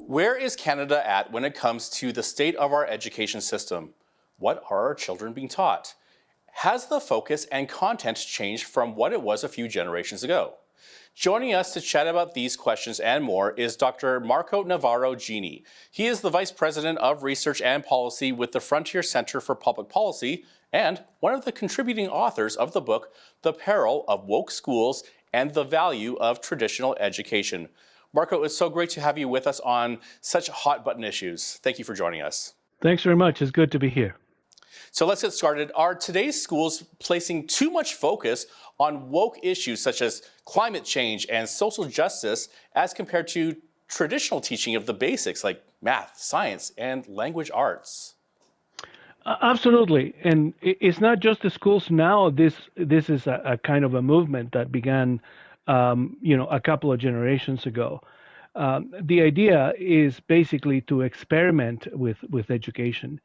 Where is Canada at when it comes to the state of our education system? What are our children being taught? Has the focus and content changed from what it was a few generations ago? Joining us to chat about these questions and more is Dr. Marco Navarro-Genie. He is the Vice President of Research and Policy with the Frontier Centre for Public Policy and one of the contributing authors of the book, The Peril of Woke Schools and the Value of Traditional Education. Marco, it's so great to have you with us on such hot-button issues. Thank you for joining us. Thanks very much. It's good to be here. So let's get started. Are today's schools placing too much focus on woke issues such as climate change and social justice as compared to traditional teaching of the basics like math, science, and language arts? Absolutely. And it's not just the schools now. This is a kind of a movement that began a couple of generations ago. The idea is basically to experiment with education.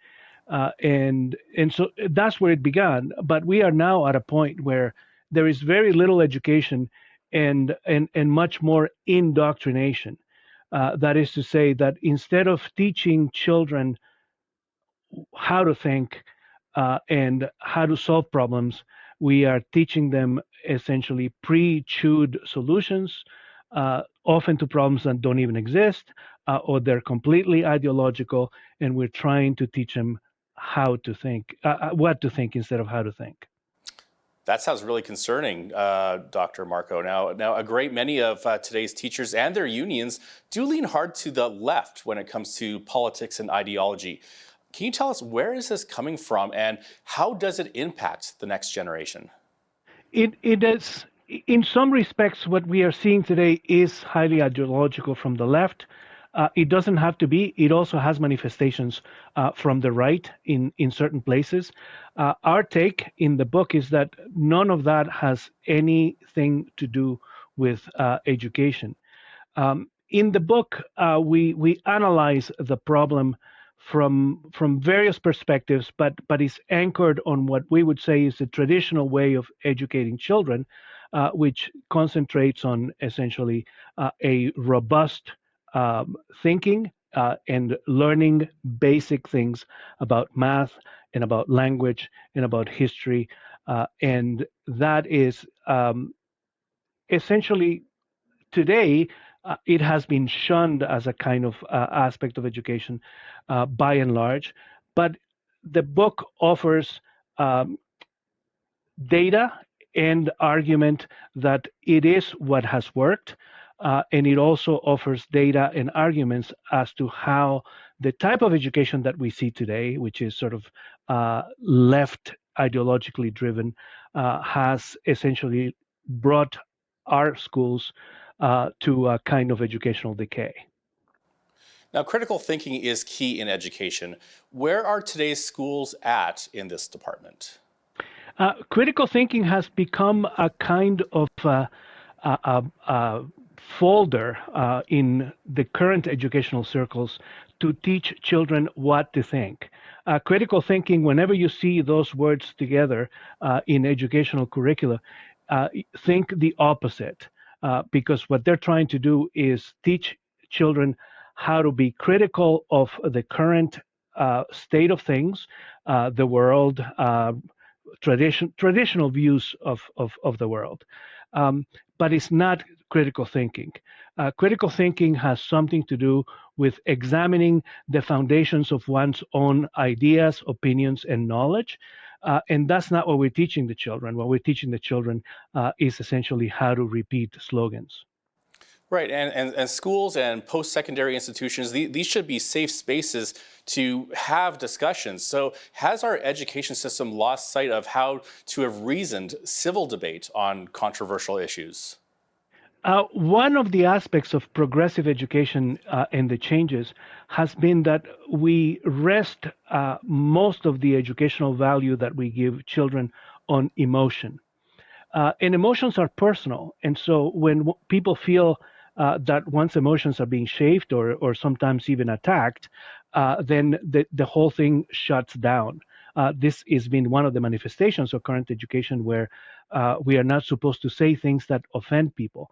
And so that's where it began. But we are now at a point where there is very little education and much more indoctrination. That is to say that instead of teaching children how to think and how to solve problems, we are teaching them essentially pre-chewed solutions, often to problems that don't even exist, or they're completely ideological, and we're trying to teach them how to think, what to think instead of how to think. That sounds really concerning, Dr. Marco. Now, a great many of today's teachers and their unions do lean hard to the left when it comes to politics and ideology. Can you tell us where is this coming from and how does it impact the next generation? It is, in some respects, what we are seeing today is highly ideological from the left. It doesn't have to be. It also has manifestations from the right in certain places. Our take in the book is that none of that has anything to do with education. In the book, we analyze the problem from various perspectives, but is anchored on what we would say is the traditional way of educating children, which concentrates on essentially a robust thinking and learning basic things about math and about language and about history. And that is essentially today, it has been shunned as a kind of aspect of education by and large. But the book offers data and argument that it is what has worked. And it also offers data and arguments as to how the type of education that we see today, which is sort of left ideologically driven, has essentially brought our schools to a kind of educational decay. Now, critical thinking is key in education. Where are today's schools at in this department? Critical thinking has become a kind of folder in the current educational circles to teach children what to think. Critical thinking, whenever you see those words together in educational curricula, think the opposite, because what they're trying to do is teach children how to be critical of the current state of things, the world, traditional views of the world. But it's not critical thinking. Critical thinking has something to do with examining the foundations of one's own ideas, opinions, and knowledge. And that's not what we're teaching the children. What we're teaching the children is essentially how to repeat slogans. Right, and schools and post-secondary institutions, these should be safe spaces to have discussions. So has our education system lost sight of how to have reasoned civil debate on controversial issues? One of the aspects of progressive education and the changes has been that we rest most of the educational value that we give children on emotion. And emotions are personal. And so when people feel that one's emotions are being chafed or sometimes even attacked, then the whole thing shuts down. This has been one of the manifestations of current education where we are not supposed to say things that offend people.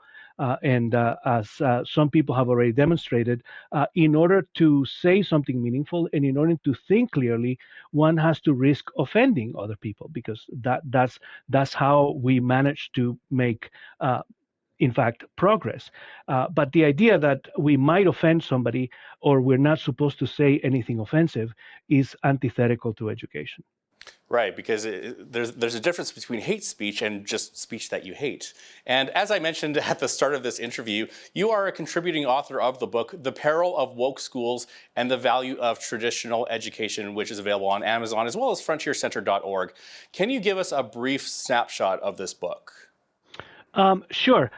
And as some people have already demonstrated, in order to say something meaningful and in order to think clearly, one has to risk offending other people, because that's how we manage to make in fact, progress. But the idea that we might offend somebody or we're not supposed to say anything offensive is antithetical to education. Right, because there's a difference between hate speech and just speech that you hate. And as I mentioned at the start of this interview, you are a contributing author of the book, The Peril of Woke Schools and the Value of Traditional Education, which is available on Amazon as well as frontiercenter.org. Can you give us a brief snapshot of this book? Sure.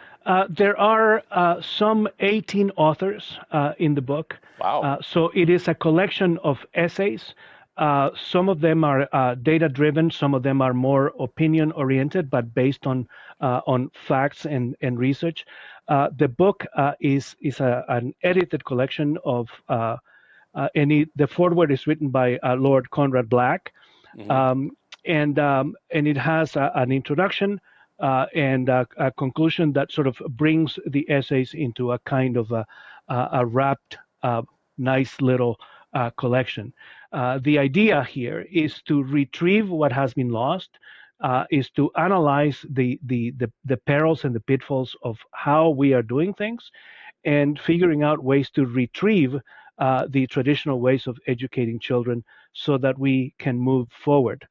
There are some 18 authors in the book. Wow. So it is a collection of essays. Some of them are data-driven. Some of them are more opinion-oriented, but based on facts and research. The book is an edited collection of, the foreword is written by Lord Conrad Black, Mm-hmm. and it has an introduction and a conclusion that sort of brings the essays into a kind of a wrapped, nice little collection. The idea here is to retrieve what has been lost, is to analyze the perils and the pitfalls of how we are doing things, and figuring out ways to retrieve the traditional ways of educating children so that we can move forward.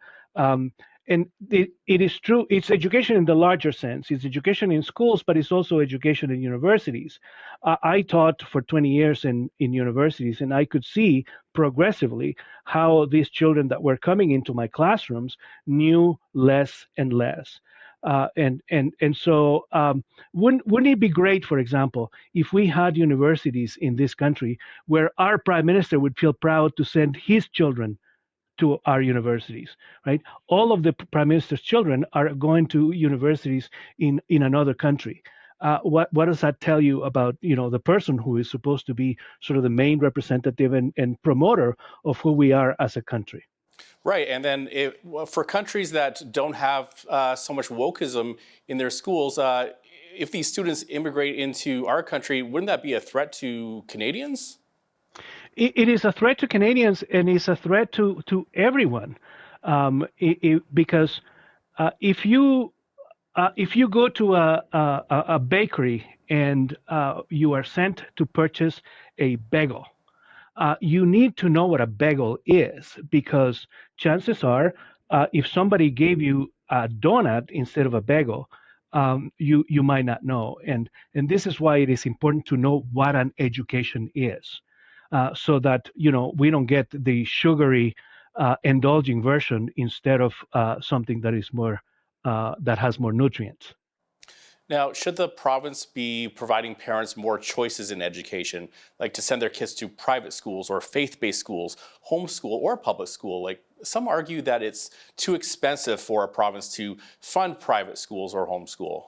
And it is true, it's education in the larger sense. It's education in schools, but it's also education in universities. I taught for 20 years in universities, and I could see progressively how these children that were coming into my classrooms knew less and less. So wouldn't it be great, for example, if we had universities in this country where our prime minister would feel proud to send his children to our universities, right? All of the prime minister's children are going to universities in another country. What does that tell you about the person who is supposed to be sort of the main representative and promoter of who we are as a country? Right, and then for countries that don't have so much wokeism in their schools, if these students immigrate into our country, wouldn't that be a threat to Canadians? It is a threat to Canadians, and it's a threat to everyone, because if you go to a bakery and you are sent to purchase a bagel, you need to know what a bagel is, because chances are, if somebody gave you a donut instead of a bagel, you might not know, and this is why it is important to know what an education is, so that we don't get the sugary, indulging version instead of something that is more that has more nutrients. Now, should the province be providing parents more choices in education, like to send their kids to private schools or faith-based schools, homeschool or public school? Like some argue that it's too expensive for a province to fund private schools or homeschool.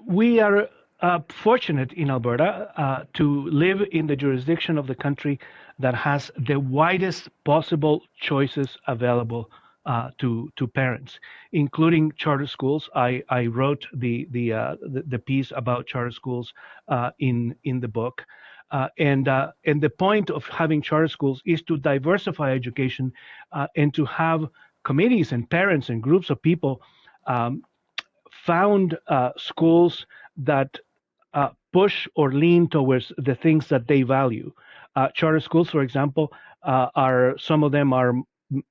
We are fortunate in Alberta to live in the jurisdiction of the country that has the widest possible choices available to parents, including charter schools. I wrote the piece about charter schools in the book, and the point of having charter schools is to diversify education and to have committees and parents and groups of people found schools that push or lean towards the things that they value. Charter schools, for example, some of them are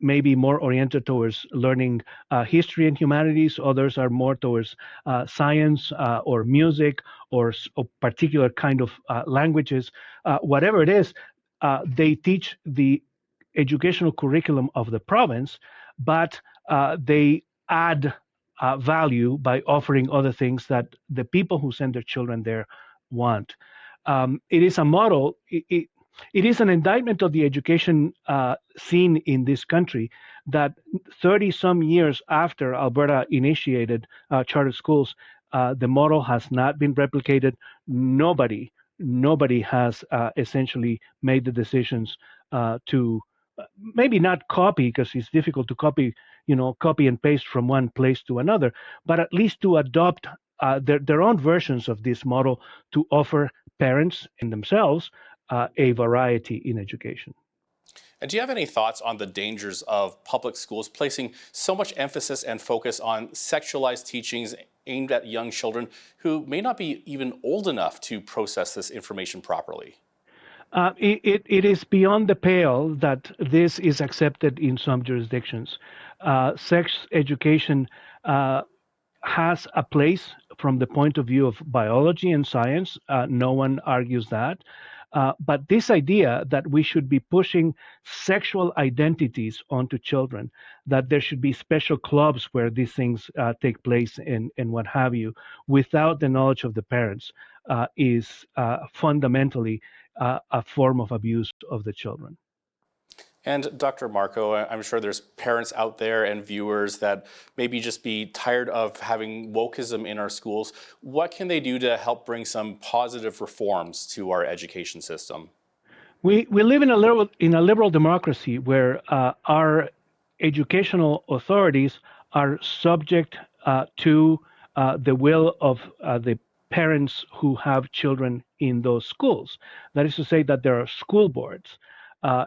maybe more oriented towards learning history and humanities. Others are more towards science or music or a particular kind of languages. Whatever it is, they teach the educational curriculum of the province, but they add value by offering other things that the people who send their children there want. It is a model. It is an indictment of the education scene in this country that 30 some years after Alberta initiated charter schools, the model has not been replicated. Nobody has essentially made the decisions to maybe not copy, because it's difficult to copy and paste from one place to another, but at least to adopt their own versions of this model to offer parents and themselves a variety in education. And do you have any thoughts on the dangers of public schools placing so much emphasis and focus on sexualized teachings aimed at young children who may not be even old enough to process this information properly? It is beyond the pale that this is accepted in some jurisdictions. Sex education has a place from the point of view of biology and science. No one argues that. But this idea that we should be pushing sexual identities onto children, that there should be special clubs where these things take place and what have you, without the knowledge of the parents, is fundamentally a form of abuse of the children. And Dr. Marco, I'm sure there's parents out there and viewers that maybe just be tired of having wokeism in our schools. What can they do to help bring some positive reforms to our education system? We live in a liberal democracy where our educational authorities are subject to the will of the parents who have children in those schools. That is to say that there are school boards.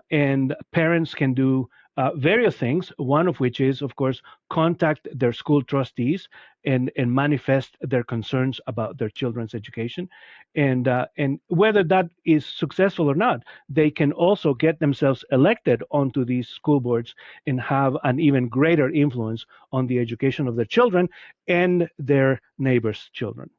And parents can do various things, one of which is, of course, contact their school trustees and manifest their concerns about their children's education. And whether that is successful or not, they can also get themselves elected onto these school boards and have an even greater influence on the education of their children and their neighbors' children.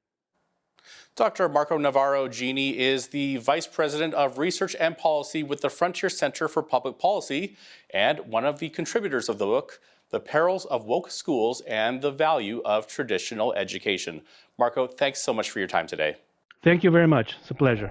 Dr. Marco Navarro-Genie is the Vice President of Research and Policy with the Frontier Center for Public Policy and one of the contributors of the book, The Perils of Woke Schools and the Value of Traditional Education. Marco, thanks so much for your time today. Thank you very much. It's a pleasure.